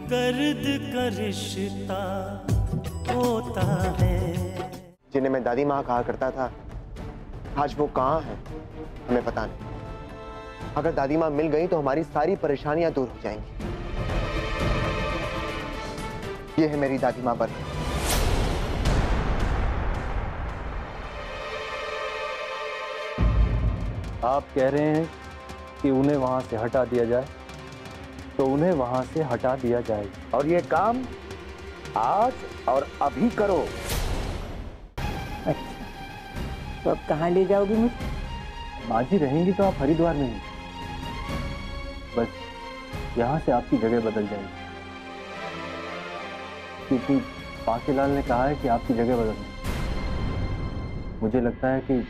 दर्द का रिश्ता होता है। जिन्हें मैं दादी माँ कहा करता था, आज वो कहाँ है हमें पता नहीं। अगर दादी माँ मिल गई तो हमारी सारी परेशानियां दूर हो जाएंगी। ये है मेरी दादी माँ बरखा। आप कह रहे हैं कि उन्हें वहां से हटा दिया जाए, तो उन्हें वहां से हटा दिया जाए, और ये काम आज और अभी करो। अच्छा, तो अब कहाँ ले जाओगी मुझे? माँ जी रहेंगी तो आप हरिद्वार में ही, बस यहाँ से आपकी जगह बदल जाएगी, क्योंकि बांकेलाल ने कहा है कि आपकी जगह बदलनी। मुझे लगता है कि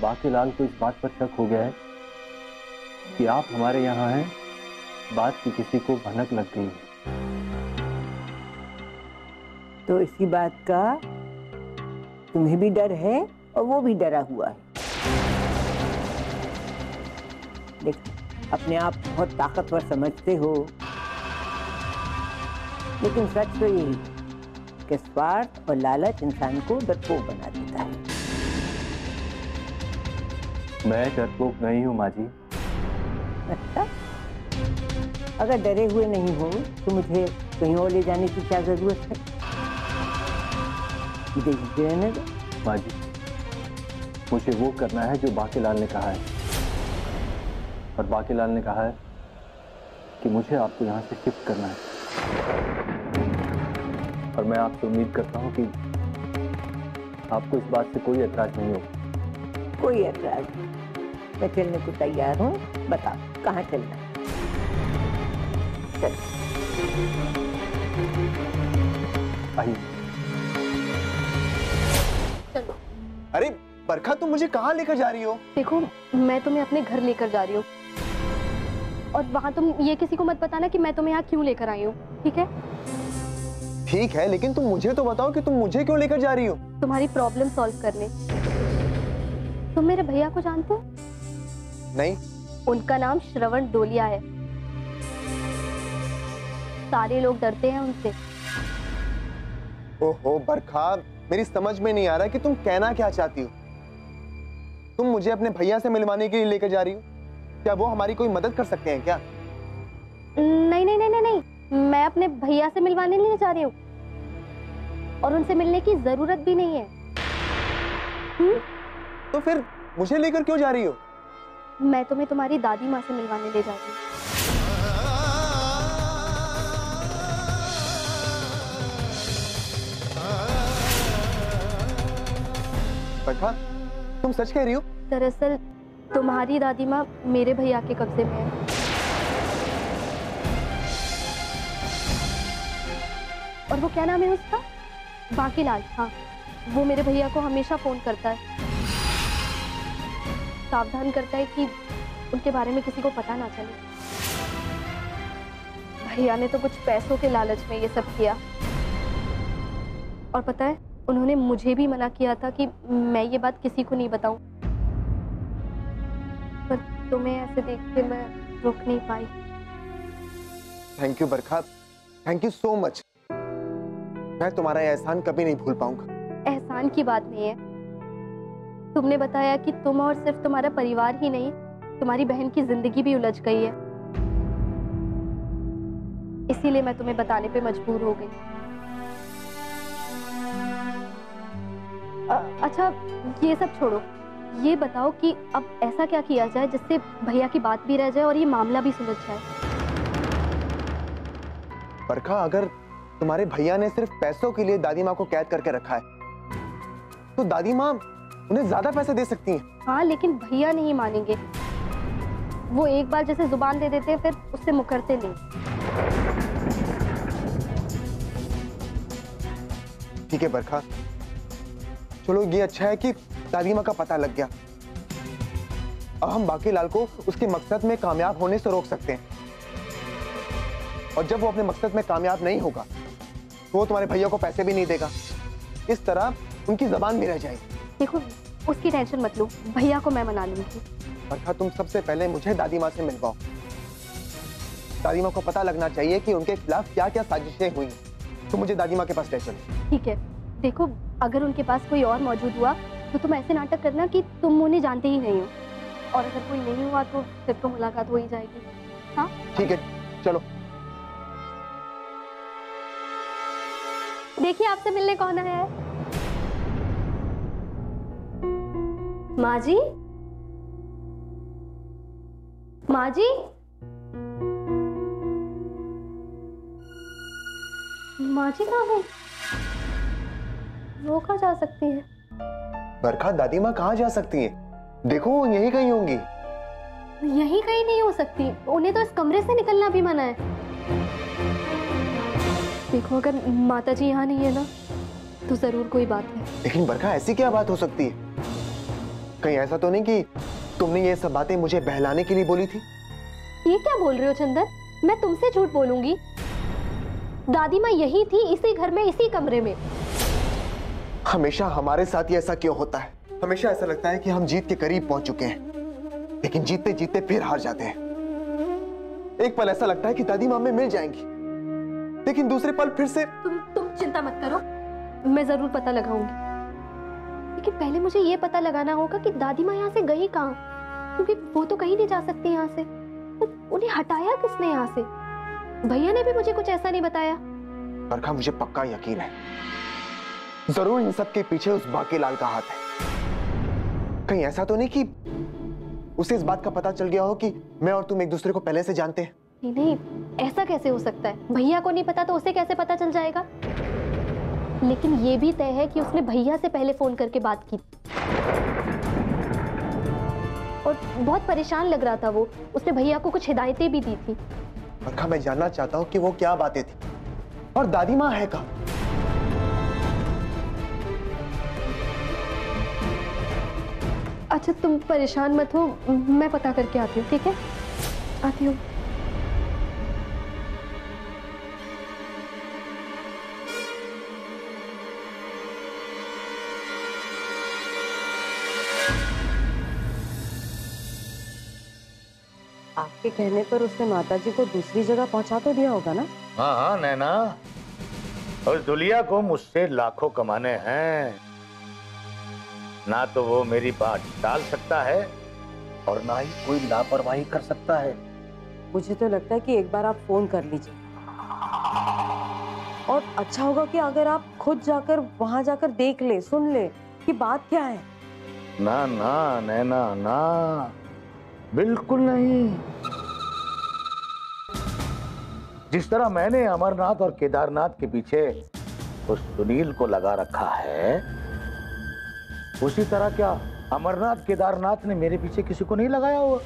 बांकेलाल को इस बात पर शक हो गया है कि आप हमारे यहाँ हैं, बात की किसी को भनक लग गई है। तो इसी बात का तुम्हें भी डर है और वो भी डरा हुआ है। देख, अपने आप बहुत ताकतवर समझते हो, लेकिन सच तो यही कि स्वार्थ और लालच इंसान को डरपोक बना देता है। मैं डरपोक नहीं हूँ माँ जी। अच्छा, अगर डरे हुए नहीं हो तो मुझे कहीं और ले जाने की क्या जरूरत है? मुझे रहने दो। माँ जी, मुझे वो करना है जो बांकेलाल ने कहा है, और बांकेलाल ने कहा है कि मुझे आपको यहाँ से शिफ्ट करना है, और मैं आपसे उम्मीद करता हूँ कि आपको इस बात से कोई एतराज नहीं होगा। कोई एतराज नहीं, मैं चलने को तैयार हूँ। बताओ कहाँ चलना है? चल। आइए। चलो। अरे बरखा, तुम मुझे कहाँ लेकर जा रही हो? देखो, मैं तुम्हें अपने घर लेकर जा रही हूँ, और वहाँ तुम ये किसी को मत बताना कि मैं तुम्हें यहाँ क्यों लेकर आई हूँ, ठीक है? ठीक है, लेकिन तुम मुझे तो बताओ कि तुम मुझे क्यों लेकर जा रही हो? तुम्हारी प्रॉब्लम सॉल्व करने। तुम मेरे भैया को जानते हो? नहीं। उनका नाम श्रवण डोलिया है। सारे लोग डरते हैं उनसे। ओहो बरखा, मेरी समझ में नहीं आ रहा कि तुम कहना क्या चाहती हो। तुम मुझे अपने भैया से मिलवाने के लिए लेकर जा रही हो? क्या वो हमारी कोई मदद कर सकते हैं क्या? नहीं नहीं नहीं नहीं नहीं, मैं अपने भैया से मिलवाने नहीं जा रही हूँ, और उनसे मिलने की जरूरत भी नहीं है। तो फिर मुझे लेकर क्यों जा रही हो? मैं तुम्हें तुम्हारी दादी माँ से मिलवाने ले जा रही हूँ। बरखा, तुम सच कह रही हो? दरअसल तुम्हारी दादी माँ मेरे भैया के कब्जे में है। और वो क्या नाम है उसका? बांकेलाल। हाँ, वो मेरे भैया को हमेशा फोन करता है, सावधान करता है कि उनके बारे में किसी को पता ना चले। भैया ने तो कुछ पैसों के लालच में ये सब किया, और पता है उन्होंने मुझे भी मना किया था कि मैं ये बात किसी को नहीं बताऊं, पर तुम्हें ऐसे देख के मैं रुक नहीं पाई। Thank you Barkha, thank you so much. मैं तुम्हारा ये एहसान कभी नहीं भूल पाऊंगा। एहसान की बात नहीं है। तुमने बताया कि तुम और सिर्फ तुम्हारा परिवार ही नहीं, तुम्हारी बहन की जिंदगी भी उलझ गई है, इसीलिए मैं तुम्हें बताने पे मजबूर हो गई। अच्छा, ये सब छोड़ो, ये बताओ कि अब ऐसा क्या किया जाए जिससे भैया की बात भी रह जाए और ये मामला भी सुलझ जाए। बरखा, अगर तुम्हारे भैया ने सिर्फ पैसों के लिए दादी माँ को कैद करके रखा है, तो दादी माँ उन्हें ज्यादा पैसे दे सकती हैं। हाँ, लेकिन भैया नहीं मानेंगे। वो एक बार जैसे जुबान दे देते हैं, फिर उससे मुकरते नहीं। ठीक है बरखा, चलो ये अच्छा है कि दादी माँ का पता लग गया। अब हम बांकेलाल को उसके मकसद में कामयाब होने से रोक सकते हैं, और जब वो अपने मकसद में कामयाब नहीं होगा तो वो तुम्हारे भैया को पैसे भी नहीं देगा। इस तरह उनकी जबान भी रह जाएगी। देखो, उसकी टेंशन मत लो, भैया को मैं मना लूंगी। बरखा, तुम सबसे पहले मुझे दादी माँ से मिलवाओ, दादी माँ को पता लगना चाहिए कि उनके खिलाफ क्या क्या साजिशें हुई। तो मुझे दादी माँ के पास ले चलो। ठीक है, देखो अगर उनके पास कोई और मौजूद हुआ तो तुम ऐसे नाटक करना कि तुम उन्हें जानते ही नहीं हो, और अगर कोई नहीं हुआ तो फिर तो मुलाकात हो ही जाएगी। हाँ ठीक है, चलो। देखिए आपसे मिलने कौन आया है। माँ जी, माँ जी, माँ जी कहाँ है? वो कहाँ जा सकती है? बरखा, दादी माँ कहाँ जा सकती है? देखो यहीं कहीं होंगी। यहीं कहीं नहीं हो सकती, उन्हें तो इस कमरे से निकलना भी मना है। देखो अगर माता जी यहाँ नहीं है ना तो जरूर कोई बात है। लेकिन बरखा, ऐसी क्या बात हो सकती है? कहीं ऐसा तो नहीं कि तुमने ये सब बातें मुझे बहलाने के लिए बोली थी? ये क्या बोल रहे हो चंदन? मैं तुमसे झूठ बोलूंगी? दादी माँ यही थी, इसी घर में, इसी कमरे में। हमेशा हमारे साथ ही ऐसा क्यों होता है? हमेशा ऐसा लगता है कि हम जीत के करीब पहुंच चुके हैं, लेकिन जीतते जीतते फिर हार जाते हैं। एक पल ऐसा लगता है कि दादी माँ हमें मिल जाएंगी, लेकिन दूसरे पल फिर से। तुम चिंता मत करो, मैं जरूर पता लगाऊंगी। लेकिन पहले मुझे ये पता लगाना होगा कि दादी माँ यहाँ से गई कहाँ, क्योंकि वो तो कहीं नहीं जा सकती यहाँ से। तो उन्हें हटाया किसने यहाँ से? भैया ने भी मुझे कुछ ऐसा नहीं बताया। बरखा, मुझे पक्का यकीन है जरूर इन सब के पीछे उस बाकी लाल का हाथ है। कहीं ऐसा तो नहीं कि उसे इस बात का पता चल गया हो कि मैं और तुम एक दूसरे को पहले से जानते हैं? नहीं नहीं, ऐसा कैसे हो सकता है? भैया को नहीं पता तो उसे कैसे पता चल जाएगा? लेकिन ये भी तय है कि उसने भैया से पहले फोन करके बात की और बहुत परेशान लग रहा था वो। उसने भैया को कुछ हिदायतें भी दी थी। बरखा, मैं जानना चाहता हूँ कि वो क्या बातें थी, और दादी माँ है कहाँ? अच्छा तुम परेशान मत हो, मैं पता करके आती हूँ। ठीक है, आती हूँ। आपके कहने पर उसने माताजी को दूसरी जगह पहुंचा तो दिया होगा ना? हाँ हाँ नैना, और दुलिया को मुझसे लाखों कमाने हैं। ना तो वो मेरी बात टाल सकता है और ना ही कोई लापरवाही कर सकता है। मुझे तो लगता है कि एक बार आप फोन कर लीजिए, और अच्छा होगा कि अगर आप खुद जाकर वहां जाकर देख ले, सुन ले कि बात क्या है। ना ना नैना, ना, बिल्कुल नहीं। जिस तरह मैंने अमरनाथ और केदारनाथ के पीछे उस सुनील को लगा रखा है, उसी तरह क्या अमरनाथ केदारनाथ ने मेरे पीछे किसी को नहीं लगाया हुआ?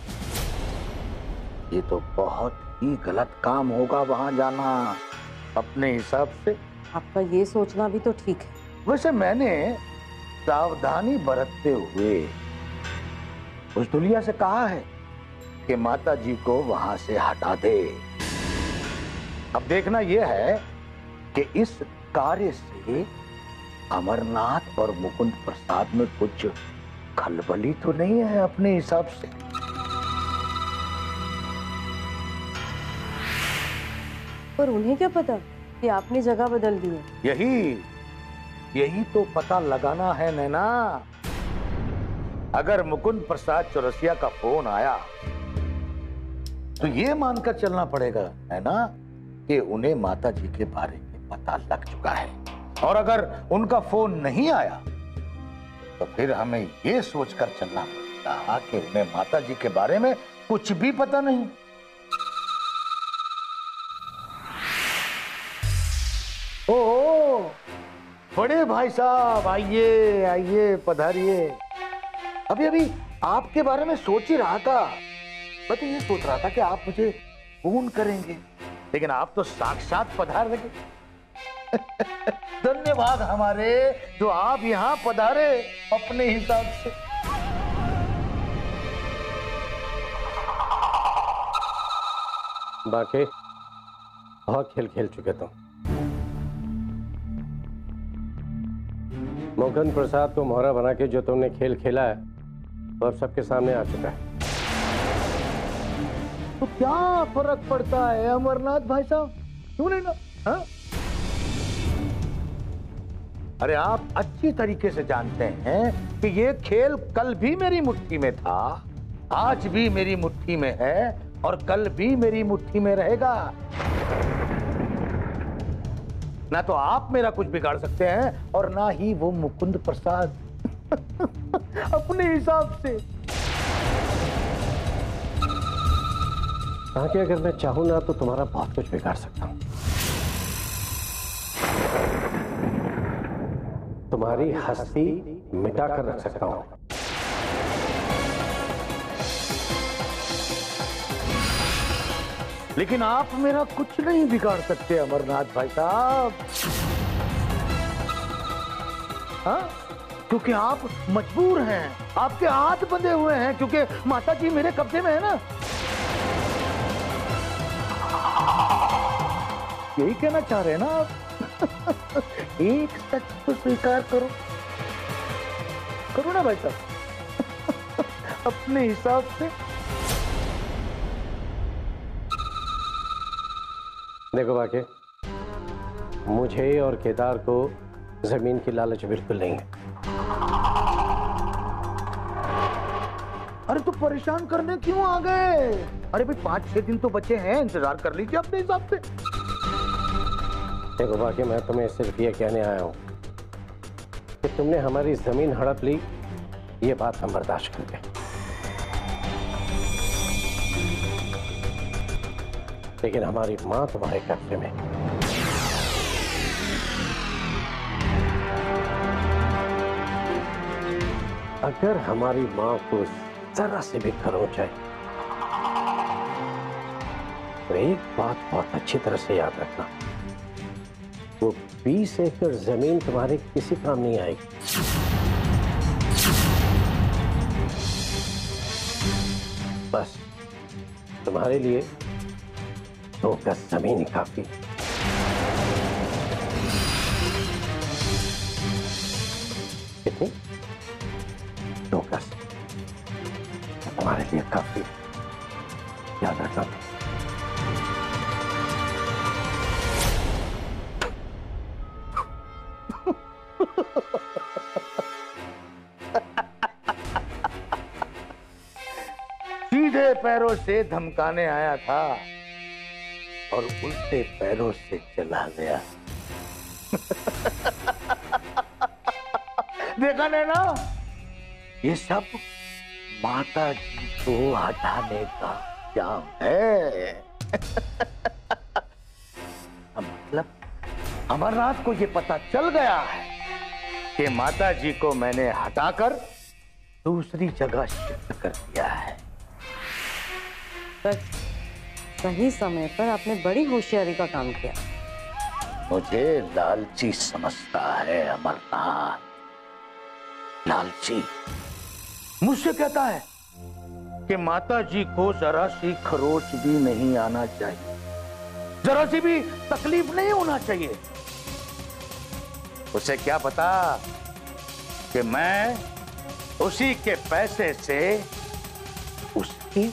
ये तो बहुत ही गलत काम होगा वहां जाना अपने हिसाब से। आपका ये सोचना भी तो ठीक है। वैसे मैंने सावधानी बरतते हुए उस दुलिया से कहा है कि माता जी को वहां से हटा दे। अब देखना यह है कि इस कार्य से अमरनाथ और मुकुंद प्रसाद में कुछ खलबली तो नहीं है अपने हिसाब से। पर उन्हें क्या पता कि आपने जगह बदल दी है? यही तो पता लगाना है नैना। अगर मुकुंद प्रसाद चौरसिया का फोन आया तो ये मानकर चलना पड़ेगा है ना कि उन्हें माता जी के बारे में पता लग चुका है, और अगर उनका फोन नहीं आया तो फिर हमें ये सोचकर चलना पड़ेगा कि उन्हें माता जी के बारे में कुछ भी पता नहीं। ओ बड़े भाई साहब, आइए आइए, पधारिए। अभी आपके बारे में सोच ही रहा था। मैं तो ये सोच रहा था कि आप मुझे फोन करेंगे, लेकिन आप तो साक्षात पधार लगे। धन्यवाद हमारे जो आप यहाँ पधारे अपने हिसाब से। बाकी बहुत खेल खेल चुके तुम। मुकुंद प्रसाद को मोहरा बना के जो तुमने खेल खेला है वो अब सबके सामने आ चुका है। तो क्या फर्क पड़ता है अमरनाथ भाई साहब, क्यों नहीं ना? हाँ? अरे आप अच्छी तरीके से जानते हैं कि ये खेल कल भी मेरी मुट्ठी में था, आज भी मेरी मुट्ठी में है और कल भी मेरी मुट्ठी में रहेगा। ना तो आप मेरा कुछ बिगाड़ सकते हैं और ना ही वो मुकुंद प्रसाद अपने हिसाब से। ताकि अगर मैं चाहूं ना तो तुम्हारा बहुत कुछ बिगाड़ सकता हूं। तुम्हारी हस्ती मिटा कर रख सकता हूं। लेकिन आप मेरा कुछ नहीं बिगाड़ सकते अमरनाथ भाई साहब। हाँ? क्योंकि आप मजबूर हैं, आपके हाथ बंधे हुए हैं, क्योंकि माता जी मेरे कब्जे में है ना। यही कहना चाह रहे हैं ना आप? एक सच तो स्वीकार करो, करो ना भाई साहब अपने हिसाब से। देखो बाके, मुझे और केदार को जमीन की लालच बिल्कुल नहीं है। अरे तो परेशान करने क्यों आ गए? अरे भाई 5-6 दिन तो बचे हैं, इंतजार कर लीजिए अपने हिसाब से। देखो बाकी मैं तुम्हें सिर्फ ये कहने आया हूं कि तुमने हमारी जमीन हड़प ली, ये बात हम बर्दाश्त कर गए, लेकिन हमारी मां तुम्हारे कब्जे में। अगर हमारी मां को जरा से भी खरोंच आई तो एक बात बहुत अच्छी तरह से याद रखना, वो 20 एकड़ जमीन तुम्हारे किसी काम नहीं आएगी। बस तुम्हारे लिए 2 गज जमीन ही काफी। कितनी? 2 गज तुम्हारे लिए काफी, याद रखना। सीधे पैरों से धमकाने आया था और उल्टे पैरों से चला गया। देखा ना, ये सब माता जी को हटाने का जाम है। मतलब अमरनाथ को ये पता चल गया है कि माता जी को मैंने हटाकर दूसरी जगह शिफ्ट कर दिया है। बस सही समय पर आपने बड़ी होशियारी का काम किया। मुझे लालची समझता है अमरनाथ, लालची। मुझसे कहता है कि माता जी को जरा सी खरोच भी नहीं आना चाहिए, जरा सी भी तकलीफ नहीं होना चाहिए। उसे क्या पता कि मैं उसी के पैसे से उसकी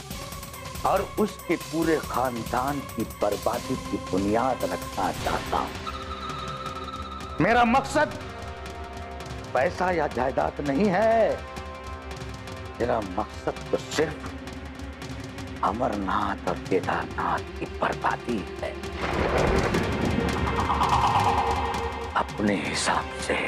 और उसके पूरे खानदान की बर्बादी की बुनियाद रखना चाहता हूं। मेरा मकसद पैसा या जायदाद नहीं है, मेरा मकसद तो सिर्फ अमरनाथ और केदारनाथ की बर्बादी है, अपने हिसाब से।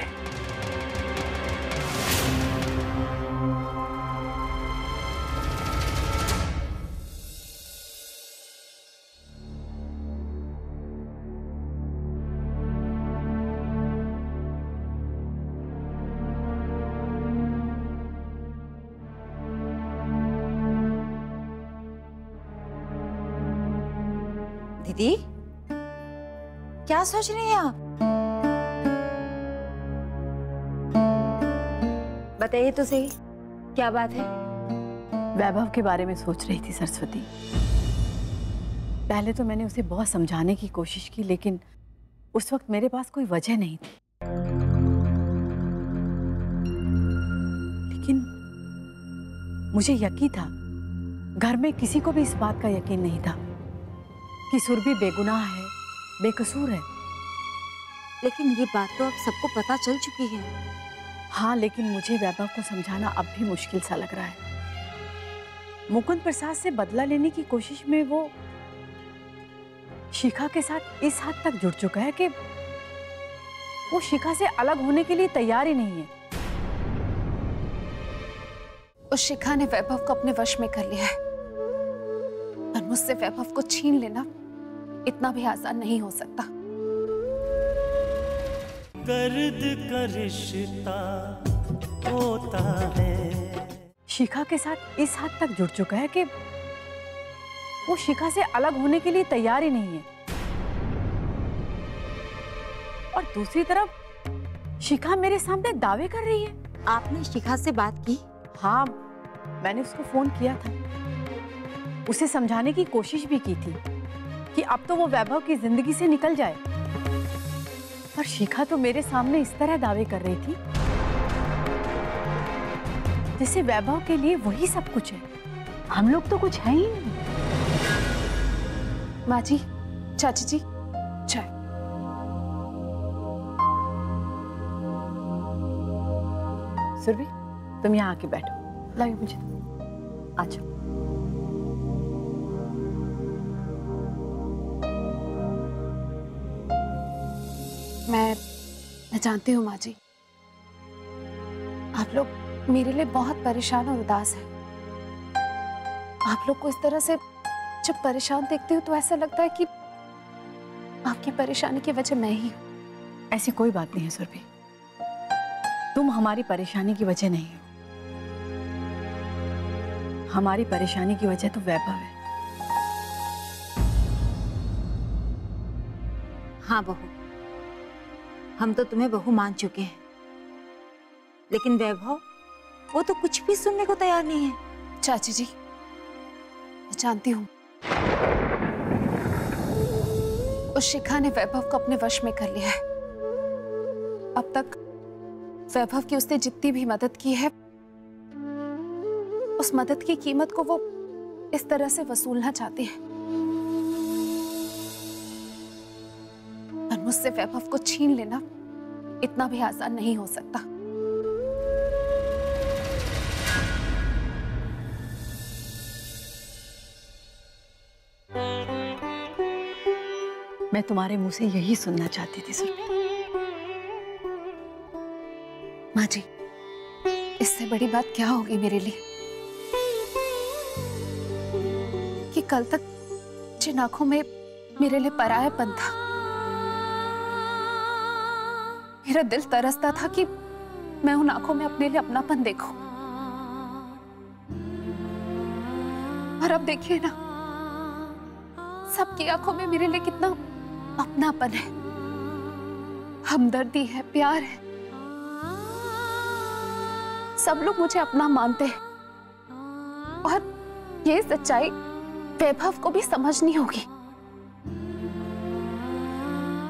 दीदी, क्या सोच रही हैं आप? बताइए तो सही, क्या बात है? वैभव के बारे में सोच रही थी सरस्वती। पहले तो मैंने उसे बहुत समझाने की कोशिश की, लेकिन उस वक्त मेरे पास कोई वजह नहीं थी। लेकिन मुझे यकीन था घर में किसी को भी इस बात का यकीन नहीं था कि सुरभि बेगुनाह है, बेकसूर है। लेकिन ये बात तो अब सबको पता चल चुकी है। हाँ, लेकिन मुझे वैभव को समझाना अब भी मुश्किल सा लग रहा है। मुकुंद प्रसाद से बदला लेने की कोशिश में वो शिखा के साथ इस हद तक जुड़ चुका है कि वो शिखा से अलग होने के लिए तैयार ही नहीं है। उस शिखा ने वैभव को अपने वश में कर लिया है, और मुझसे वैभव को छीन लेना इतना भी आसान नहीं हो सकता। दर्द का रिश्ता होता है। शिखा के साथ इस हद तक जुड़ चुका है कि वो शिखा से अलग होने के लिए तैयार ही नहीं है। और दूसरी तरफ शिखा मेरे सामने दावे कर रही है। आपने शिखा से बात की? हाँ, मैंने उसको फोन किया था, उसे समझाने की कोशिश भी की थी कि अब तो वो वैभव की जिंदगी से निकल जाए। पर शिखा तो मेरे सामने इस तरह दावे कर रही थी जैसे वैभव के लिए वही सब कुछ है, हम लोग तो कुछ है ही नहीं। माँ जी, चाची जी, चाय। सुरभि, तुम यहाँ आके बैठो। लाइए मुझे, अच्छा। मैं जानती हूँ माँ जी, आप लोग मेरे लिए बहुत परेशान और उदास हैं। आप लोग को इस तरह से जब परेशान देखती हूँ तो ऐसा लगता है कि आपकी परेशानी की वजह मैं ही हूँ। ऐसी कोई बात नहीं है सुरभि, तुम हमारी परेशानी की वजह नहीं हो। हमारी परेशानी की वजह तो वैभव है। हाँ बहू, हम तो तुम्हें बहू मान चुके हैं, लेकिन वैभव वो तो कुछ भी सुनने को तैयार नहीं है। चाची जी, मैं जानती हूँ उस शिखा ने वैभव को अपने वश में कर लिया है। अब तक वैभव की उसने जितनी भी मदद की है, उस मदद की कीमत को वो इस तरह से वसूलना चाहती है, और मुझसे वैभव को छीन लेना इतना भी आसान नहीं हो सकता। मैं तुम्हारे मुंह से यही सुनना चाहती थी सुरभि। माँ जी, इससे बड़ी बात क्या होगी मेरे लिए कि कल तक जिन आंखों में मेरे लिए परायापन था, मेरा दिल तरसता था कि मैं उन आंखों में अपने लिए अपनापन देखूं, और अब देखिए ना, सबकी आंखों में मेरे लिए कितना अपनापन है, हमदर्दी है, प्यार है। सब लोग मुझे अपना मानते हैं, और ये सच्चाई वैभव को भी समझनी होगी।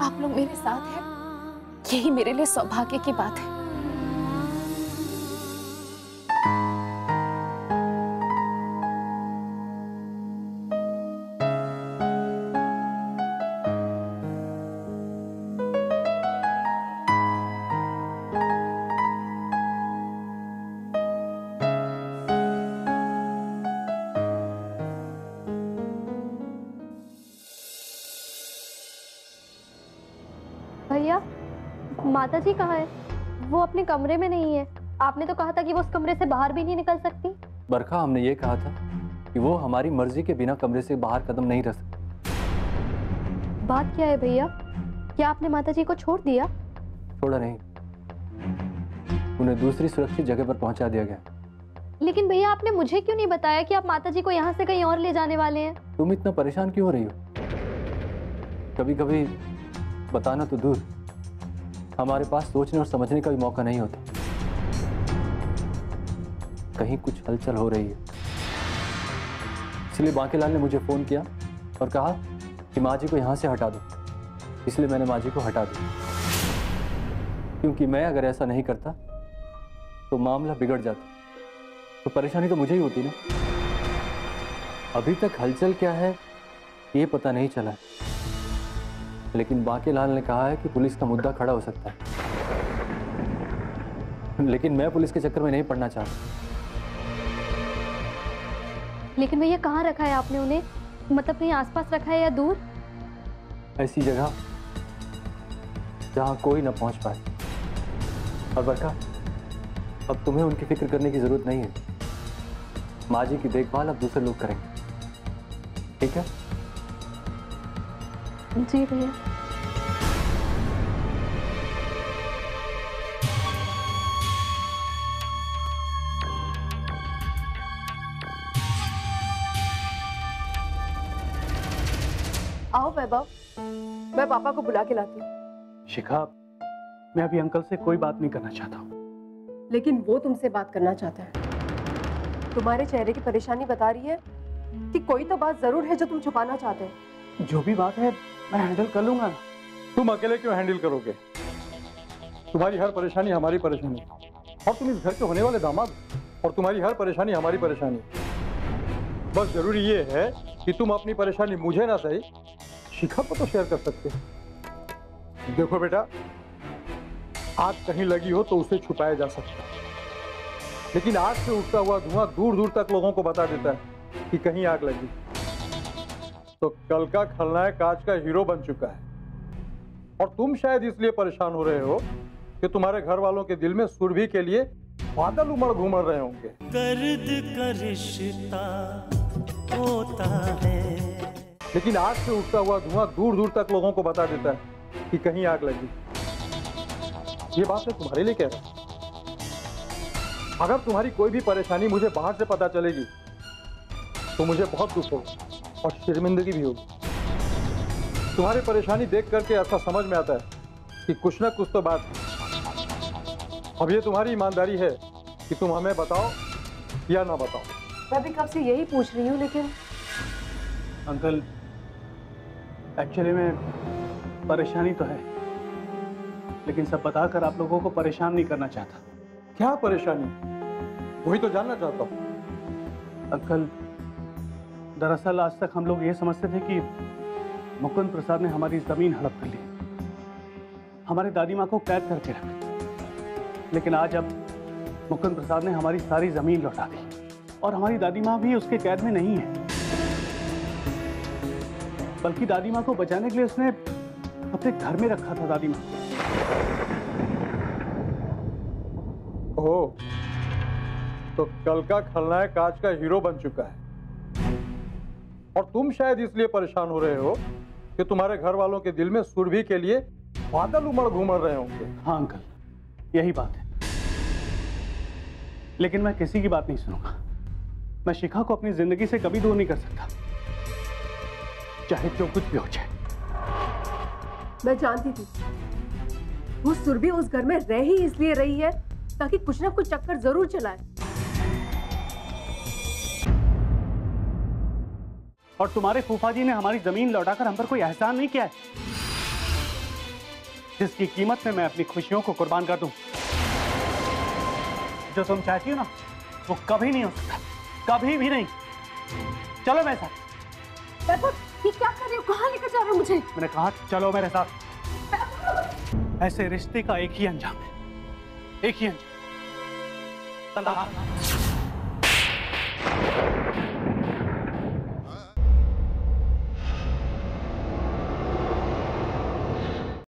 आप लोग मेरे साथ हैं, यही मेरे लिए सौभाग्य की बात है। भैया, माता जी कहाँ है? वो अपने कमरे में नहीं है। आपने तो कहा था कि वो उस कमरे से बाहर भी नहीं निकल सकती। बरखा, हमने ये कहा था कि वो हमारी मर्जी के बिना कमरे से बाहर कदम नहीं रख सकती। बात क्या है भैया? क्या आपने माता जी को छोड़ दिया? छोड़ा नहीं, उन्हें दूसरी सुरक्षित जगह पर पहुंचा दिया गया। लेकिन भैया, आपने मुझे क्यों नहीं बताया कि आप माता जी को यहाँ से कहीं और ले जाने वाले हैं? तुम इतना परेशान क्यों हो रही हो? कभी कभी बताना तो दूर, हमारे पास सोचने और समझने का भी मौका नहीं होता। कहीं कुछ हलचल हो रही है, इसलिए बांकेलाल ने मुझे फोन किया और कहा कि माँ जी को यहाँ से हटा दो। इसलिए मैंने माँ जी को हटा दिया, क्योंकि मैं अगर ऐसा नहीं करता तो मामला बिगड़ जाता, तो परेशानी तो मुझे ही होती ना। अभी तक हलचल क्या है ये पता नहीं चला, लेकिन बाकीलाल ने कहा है कि पुलिस का मुद्दा खड़ा हो सकता है। लेकिन मैं पुलिस के चक्कर में नहीं पड़ना चाहता। लेकिन भैया कहाँ रखा है आपने उन्हें? मतलब कहीं आसपास रखा है या दूर? ऐसी जगह जहां कोई ना पहुंच पाए। और बरखा, अब तुम्हें उनकी फिक्र करने की जरूरत नहीं है। माँ जी की देखभाल अब दूसरे लोग करेंगे, ठीक है? जी भैया। आओ वैभव, मैं पापा को बुला के लाती हूँ। शिखा, मैं अभी अंकल से कोई बात नहीं करना चाहता हूँ। लेकिन वो तुमसे बात करना चाहता है। तुम्हारे चेहरे की परेशानी बता रही है कि कोई तो बात जरूर है जो तुम छुपाना चाहते हैं। जो भी बात है मैं हैंडल कर लूंगा ना। तुम अकेले क्यों हैंडल करोगे? तुम्हारी हर परेशानी हमारी परेशानी, और तुम इस घर के होने वाले दामाद, और तुम्हारी हर परेशानी हमारी परेशानी। बस जरूरी ये है कि तुम अपनी परेशानी मुझे ना सही, शिखा को तो शेयर कर सकते हो। देखो बेटा, आग कहीं लगी हो तो उसे छुपाया जा सकता है, लेकिन आग से उठता हुआ धुआं दूर दूर तक लोगों को बता देता है कि कहीं आग लगी। तो कल का खलनायक आज का हीरो बन चुका है, और तुम शायद इसलिए परेशान हो रहे हो कि तुम्हारे घर वालों के दिल में सुरभि के लिए बादल उमड़ घूमड़ रहे होंगे। दर्द का रिश्ता होता है, लेकिन आग से उठता हुआ धुआं दूर दूर तक लोगों को बता देता है कि कहीं आग लगी। ये बात मैं तुम्हारे लिए कह रहा हूं। अगर तुम्हारी कोई भी परेशानी मुझे बाहर से पता चलेगी तो मुझे बहुत दुख होगा और शर्मिंदगी भी होगी। तुम्हारी परेशानी देख करके ऐसा समझ में आता है कि कुछ ना कुछ तो बात है। अब ये तुम्हारी ईमानदारी है कि तुम हमें बताओ या ना बताओ। मैं भी कब से यही पूछ रही हूँ, लेकिन अंकल, एक्चुअली में परेशानी तो है, लेकिन सब बताकर आप लोगों को परेशान नहीं करना चाहता। क्या परेशानी? वही तो जानना चाहता हूँ। अंकल, दरअसल आज तक हम लोग ये समझते थे कि मुकुंद प्रसाद ने हमारी जमीन हड़प कर ली, हमारी दादी माँ को कैद करके रखा। लेकिन आज अब मुकुंद प्रसाद ने हमारी सारी जमीन लौटा दी, और हमारी दादी माँ भी उसके कैद में नहीं है, बल्कि दादी माँ को बचाने के लिए उसने अपने घर में रखा था दादी माँ। ओह, तो कल का खलनायक आज का हीरो बन चुका है, और तुम शायद इसलिए परेशान हो रहे हो कि तुम्हारे घर वालों के दिल में सुरभि के लिए बादल उमड़ घूमड़ रहे होंगे। हाँ अंकल, यही बात है। लेकिन मैं किसी की बात नहीं सुनूंगा। मैं शिखा को अपनी जिंदगी से कभी दूर नहीं कर सकता, चाहे जो कुछ भी हो जाए। मैं जानती थी वो सुरभि उस घर में रह ही इसलिए रही है ताकि कुछ ना कुछ चक्कर जरूर चलाए। और तुम्हारे फूफा जी ने हमारी जमीन लौटाकर हम पर कोई एहसान नहीं किया है, जिसकी कीमत में मैं अपनी खुशियों को कुर्बान कर दूं। जो तुम चाहती हो ना, वो कभी नहीं हो सकता, कभी भी नहीं। चलो मेरे साथ। ये क्या कर रहे हो? कहाँ लेकर जा रहे हो मुझे? मैंने कहा चलो मेरे साथ। ऐसे रिश्ते का एक ही अंजाम है, एक ही अंजाम।